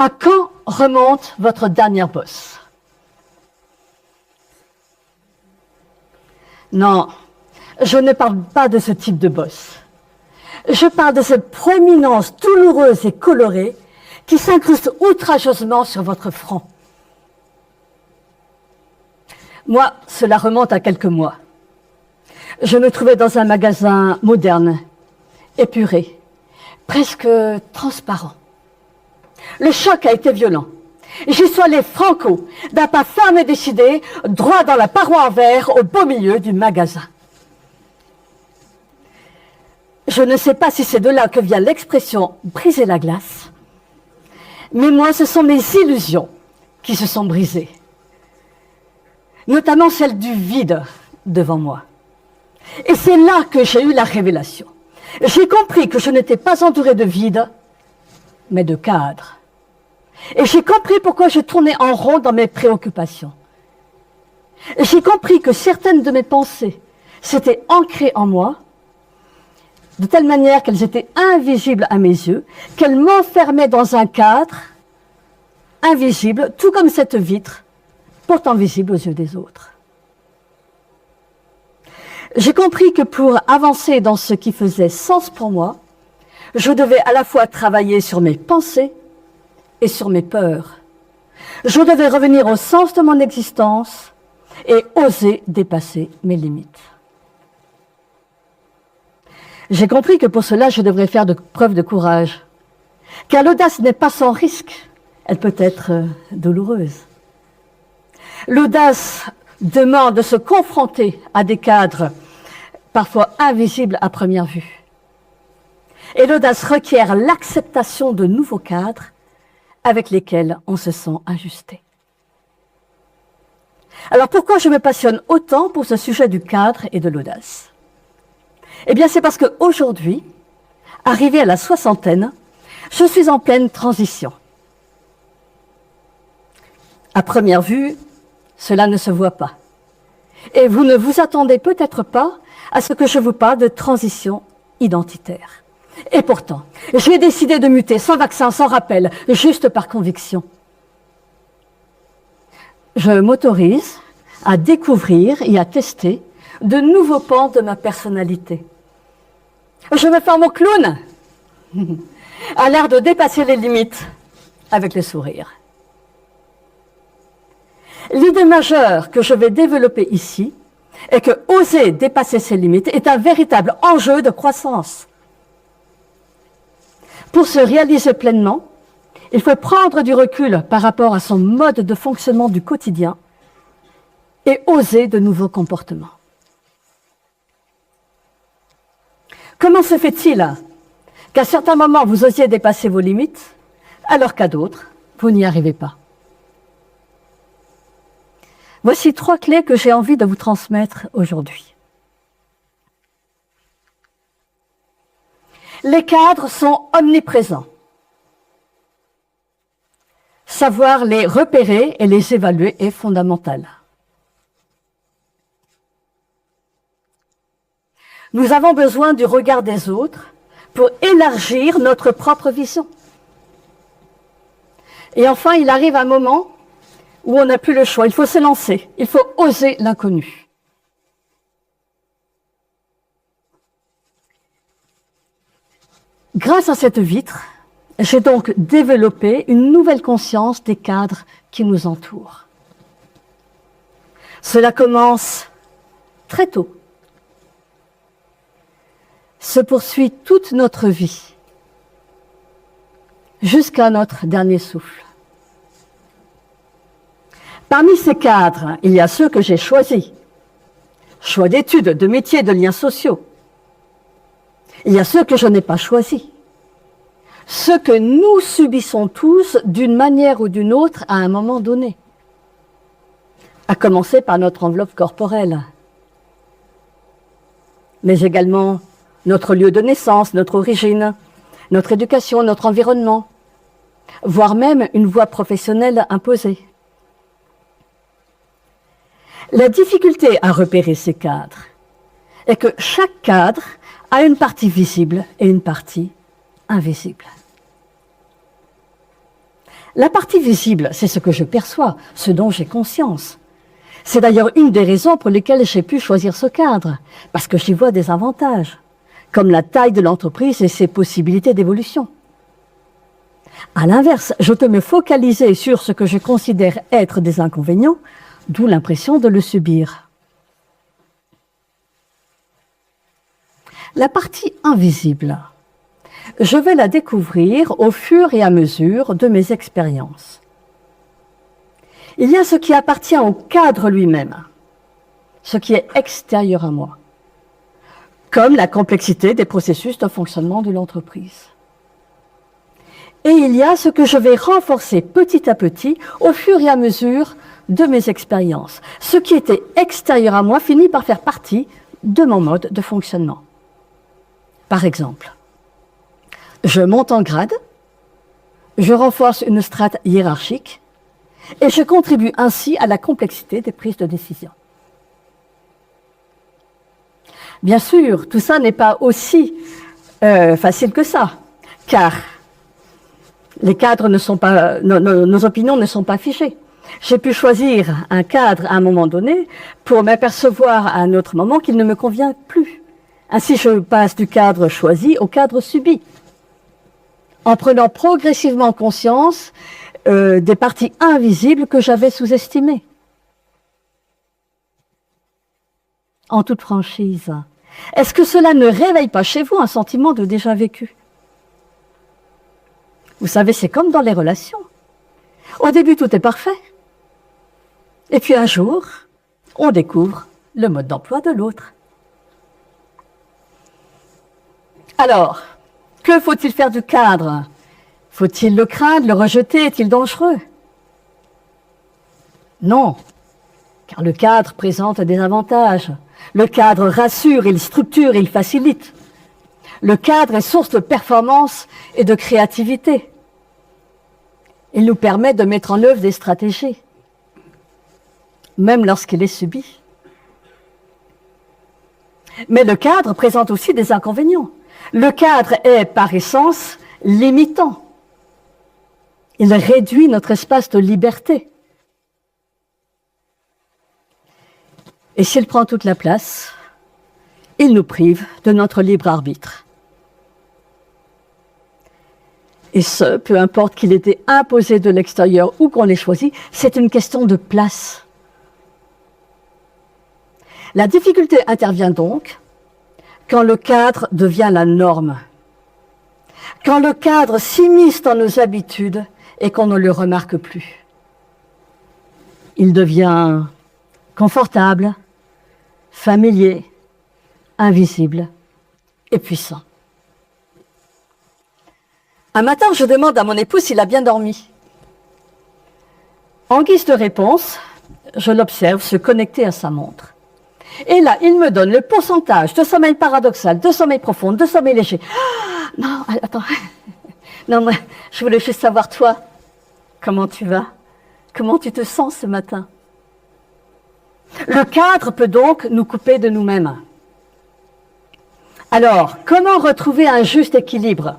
À quand remonte votre dernière bosse? Non, je ne parle pas de ce type de bosse. Je parle de cette proéminence douloureuse et colorée qui s'incruste outrageusement sur votre front. Moi, cela remonte à quelques mois. Je me trouvais dans un magasin moderne, épuré, presque transparent. Le choc a été violent. J'y suis allé franco, d'un pas ferme et décidé, droit dans la paroi en verre, au beau milieu du magasin. Je ne sais pas si c'est de là que vient l'expression « briser la glace », mais moi, ce sont mes illusions qui se sont brisées, notamment celle du vide devant moi. Et c'est là que j'ai eu la révélation. J'ai compris que je n'étais pas entouré de vide, mais de cadre. Et j'ai compris pourquoi je tournais en rond dans mes préoccupations. J'ai compris que certaines de mes pensées s'étaient ancrées en moi, de telle manière qu'elles étaient invisibles à mes yeux, qu'elles m'enfermaient dans un cadre invisible, tout comme cette vitre, pourtant visible aux yeux des autres. J'ai compris que pour avancer dans ce qui faisait sens pour moi, je devais à la fois travailler sur mes pensées et sur mes peurs. Je devais revenir au sens de mon existence et oser dépasser mes limites. J'ai compris que pour cela, je devrais faire preuve de courage, car l'audace n'est pas sans risque, elle peut être douloureuse. L'audace demande de se confronter à des cadres parfois invisibles à première vue. Et l'audace requiert l'acceptation de nouveaux cadres avec lesquels on se sent ajusté. Alors pourquoi je me passionne autant pour ce sujet du cadre et de l'audace? Eh bien c'est parce qu'aujourd'hui, arrivé à la soixantaine, je suis en pleine transition. À première vue, cela ne se voit pas. Et vous ne vous attendez peut-être pas à ce que je vous parle de transition identitaire. Et pourtant, j'ai décidé de muter sans vaccin, sans rappel, juste par conviction. Je m'autorise à découvrir et à tester de nouveaux pans de ma personnalité. Je me forme au clown, à l'air de dépasser les limites avec le sourire. L'idée majeure que je vais développer ici est que oser dépasser ses limites est un véritable enjeu de croissance. Pour se réaliser pleinement, il faut prendre du recul par rapport à son mode de fonctionnement du quotidien et oser de nouveaux comportements. Comment se fait-il qu'à certains moments vous osiez dépasser vos limites, alors qu'à d'autres, vous n'y arrivez pas? Voici 3 clés que j'ai envie de vous transmettre aujourd'hui. Les cadres sont omniprésents. Savoir les repérer et les évaluer est fondamental. Nous avons besoin du regard des autres pour élargir notre propre vision. Et enfin, il arrive un moment où on n'a plus le choix. Il faut se lancer. Il faut oser l'inconnu. Grâce à cette vitre, j'ai donc développé une nouvelle conscience des cadres qui nous entourent. Cela commence très tôt, se poursuit toute notre vie, jusqu'à notre dernier souffle. Parmi ces cadres, il y a ceux que j'ai choisis. Choix d'études, de métiers, de liens sociaux. Il y a ceux que je n'ai pas choisis. Ceux que nous subissons tous d'une manière ou d'une autre à un moment donné. À commencer par notre enveloppe corporelle. Mais également notre lieu de naissance, notre origine, notre éducation, notre environnement, voire même une voie professionnelle imposée. La difficulté à repérer ces cadres est que chaque cadre a une partie visible et une partie invisible. La partie visible, c'est ce que je perçois, ce dont j'ai conscience. C'est d'ailleurs une des raisons pour lesquelles j'ai pu choisir ce cadre, parce que j'y vois des avantages, comme la taille de l'entreprise et ses possibilités d'évolution. À l'inverse, je peux me focaliser sur ce que je considère être des inconvénients, d'où l'impression de le subir. La partie invisible, je vais la découvrir au fur et à mesure de mes expériences. Il y a ce qui appartient au cadre lui-même, ce qui est extérieur à moi, comme la complexité des processus de fonctionnement de l'entreprise. Et il y a ce que je vais renforcer petit à petit au fur et à mesure de mes expériences. Ce qui était extérieur à moi finit par faire partie de mon mode de fonctionnement. Par exemple, je monte en grade, je renforce une strate hiérarchique et je contribue ainsi à la complexité des prises de décision. Bien sûr, tout ça n'est pas aussi facile que ça, car les cadres ne sont pas, nos opinions ne sont pas figées. J'ai pu choisir un cadre à un moment donné pour m'apercevoir à un autre moment qu'il ne me convient plus. Ainsi, je passe du cadre choisi au cadre subi, en prenant progressivement conscience des parties invisibles que j'avais sous-estimées. En toute franchise, est-ce que cela ne réveille pas chez vous un sentiment de déjà vécu ? Vous savez, c'est comme dans les relations. Au début, tout est parfait. Et puis un jour, on découvre le mode d'emploi de l'autre. Alors, que faut-il faire du cadre ? Faut-il le craindre, le rejeter ? Est-il dangereux ? Non, car le cadre présente des avantages. Le cadre rassure, il structure, il facilite. Le cadre est source de performance et de créativité. Il nous permet de mettre en œuvre des stratégies, même lorsqu'il est subi. Mais le cadre présente aussi des inconvénients. Le cadre est, par essence, limitant. Il réduit notre espace de liberté. Et s'il prend toute la place, il nous prive de notre libre arbitre. Et ce, peu importe qu'il ait été imposé de l'extérieur ou qu'on l'ait choisi, c'est une question de place. La difficulté intervient donc quand le cadre devient la norme, quand le cadre s'immisce dans nos habitudes et qu'on ne le remarque plus. Il devient confortable, familier, invisible et puissant. Un matin, je demande à mon époux s'il a bien dormi. En guise de réponse, je l'observe se connecter à sa montre. Et là, il me donne le pourcentage de sommeil paradoxal, de sommeil profond, de sommeil léger. Ah, non, attends. Non, moi, je voulais juste savoir, toi, comment tu vas? Comment tu te sens ce matin? Le cadre peut donc nous couper de nous-mêmes. Alors, comment retrouver un juste équilibre?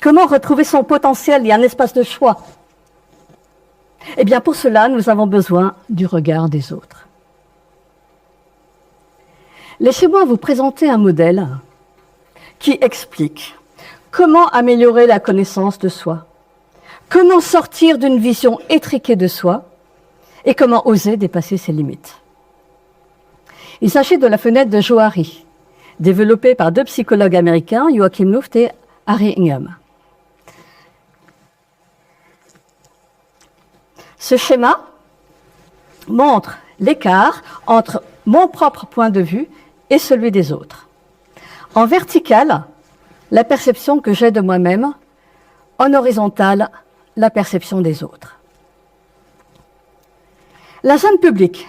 Comment retrouver son potentiel et un espace de choix? Eh bien, pour cela, nous avons besoin du regard des autres. Laissez-moi vous présenter un modèle qui explique comment améliorer la connaissance de soi, comment sortir d'une vision étriquée de soi et comment oser dépasser ses limites. Il s'agit de la fenêtre de Johari, développée par deux psychologues américains, Joachim Luft et Harry Ingham. Ce schéma montre l'écart entre mon propre point de vue et celui des autres. En vertical, la perception que j'ai de moi-même. En horizontal, la perception des autres. La zone publique,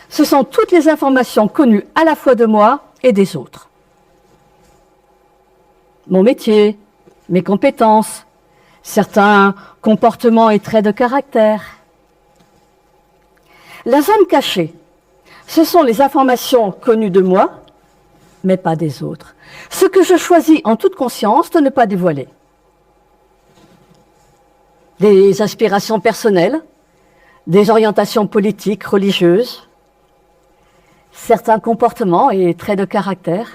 ce sont toutes les informations connues à la fois de moi et des autres. Mon métier, mes compétences, certains comportements et traits de caractère. La zone cachée, ce sont les informations connues de moi, mais pas des autres. Ce que je choisis en toute conscience de ne pas dévoiler. des aspirations personnelles, des orientations politiques, religieuses, certains comportements et traits de caractère.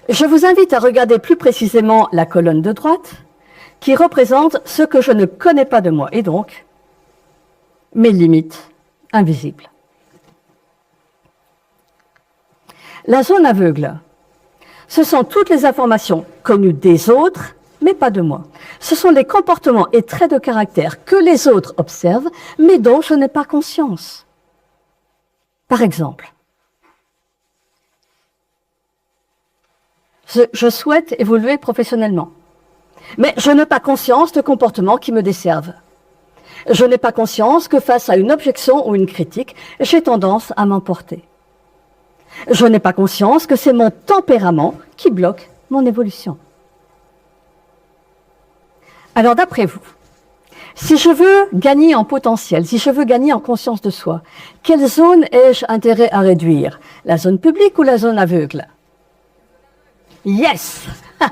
Je vous invite à regarder plus précisément la colonne de droite qui représente ce que je ne connais pas de moi et donc mes limites invisibles. La zone aveugle, ce sont toutes les informations connues des autres, mais pas de moi. Ce sont les comportements et traits de caractère que les autres observent, mais dont je n'ai pas conscience. Par exemple, je souhaite évoluer professionnellement, mais je n'ai pas conscience de comportements qui me desservent. Je n'ai pas conscience que face à une objection ou une critique, j'ai tendance à m'emporter. Je n'ai pas conscience que c'est mon tempérament qui bloque mon évolution. Alors d'après vous, si je veux gagner en potentiel, si je veux gagner en conscience de soi, quelle zone ai-je intérêt à réduire? La zone publique ou la zone aveugle? Yes!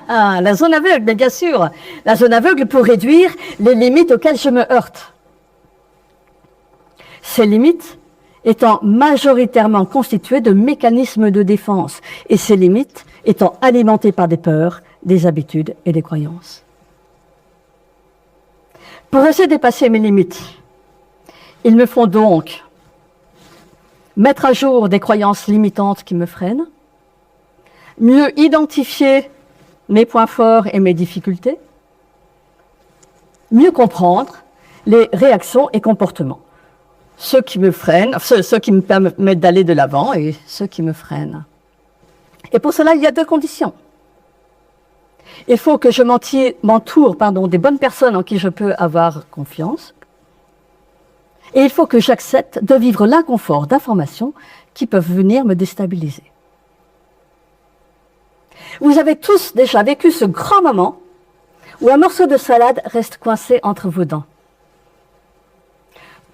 La zone aveugle, mais bien sûr. La zone aveugle pour réduire les limites auxquelles je me heurte. Ces limites étant majoritairement constituées de mécanismes de défense et ces limites étant alimentées par des peurs, des habitudes et des croyances. Pour oser dépasser mes limites, il me faut donc mettre à jour des croyances limitantes qui me freinent, mieux identifier mes points forts et mes difficultés, mieux comprendre les réactions et comportements, ceux qui me freinent, ceux qui me permettent d'aller de l'avant et ceux qui me freinent. Et pour cela, il y a deux conditions. Il faut que je m'entoure des bonnes personnes en qui je peux avoir confiance. Et il faut que j'accepte de vivre l'inconfort d'informations qui peuvent venir me déstabiliser. Vous avez tous déjà vécu ce grand moment où un morceau de salade reste coincé entre vos dents.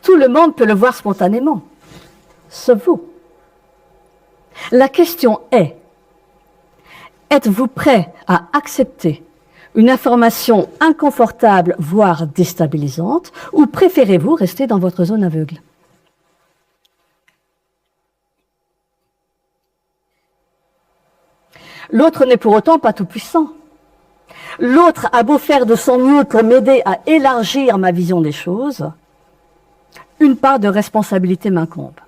Tout le monde peut le voir spontanément, sauf vous. La question est, êtes-vous prêt à accepter une information inconfortable, voire déstabilisante, ou préférez-vous rester dans votre zone aveugle? L'autre n'est pour autant pas tout puissant. L'autre a beau faire de son mieux pour m'aider à élargir ma vision des choses, une part de responsabilité m'incombe.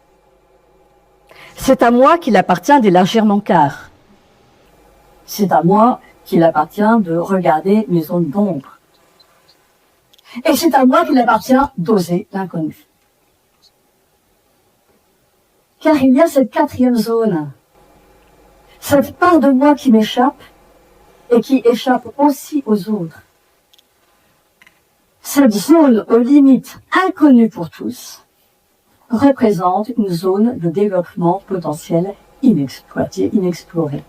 C'est à moi qu'il appartient d'élargir mon quart. C'est à moi qu'il appartient de regarder mes zones d'ombre. Et c'est à moi qu'il appartient d'oser l'inconnu. Car il y a cette quatrième zone, cette part de moi qui m'échappe et qui échappe aussi aux autres. Cette zone aux limites inconnues pour tous représente une zone de développement potentiel inexploitée, inexplorée.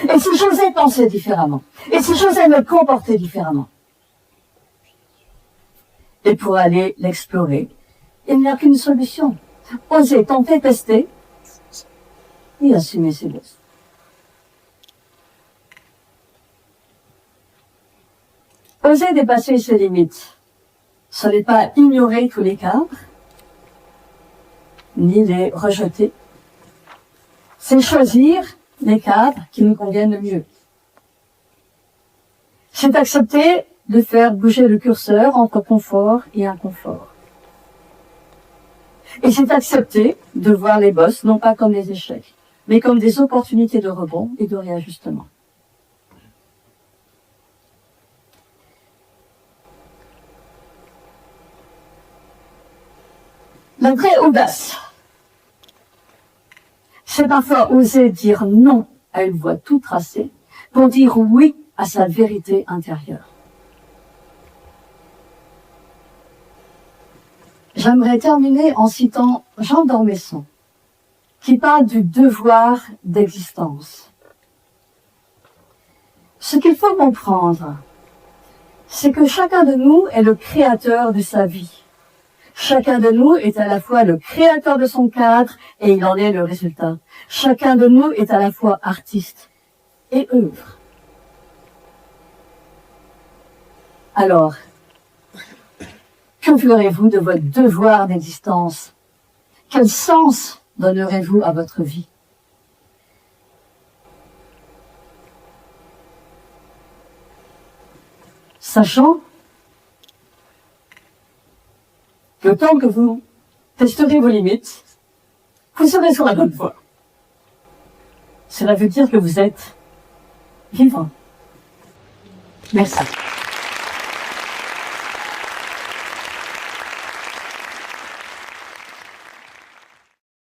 Et si j'osais penser différemment, et si j'osais me comporter différemment, et pour aller l'explorer, il n'y a qu'une solution. Oser, tenter, tester, et assumer ses bosses. Oser dépasser ses limites, ce n'est pas ignorer tous les cadres, ni les rejeter. C'est choisir les cadres qui nous conviennent le mieux. C'est accepter de faire bouger le curseur entre confort et inconfort. Et c'est accepter de voir les bosses non pas comme des échecs, mais comme des opportunités de rebond et de réajustement. La vraie audace, c'est parfois oser dire non à une voie toute tracée pour dire oui à sa vérité intérieure. J'aimerais terminer en citant Jean d'Ormesson, qui parle du devoir d'existence. Ce qu'il faut comprendre, c'est que chacun de nous est le créateur de sa vie. Chacun de nous est à la fois le créateur de son cadre et il en est le résultat. Chacun de nous est à la fois artiste et œuvre. Alors, que ferez-vous de votre devoir d'existence? Quel sens donnerez-vous à votre vie? Sachant que tant que vous testerez vos limites, vous serez sur la bonne voie. Cela veut dire que vous êtes vivant. Merci.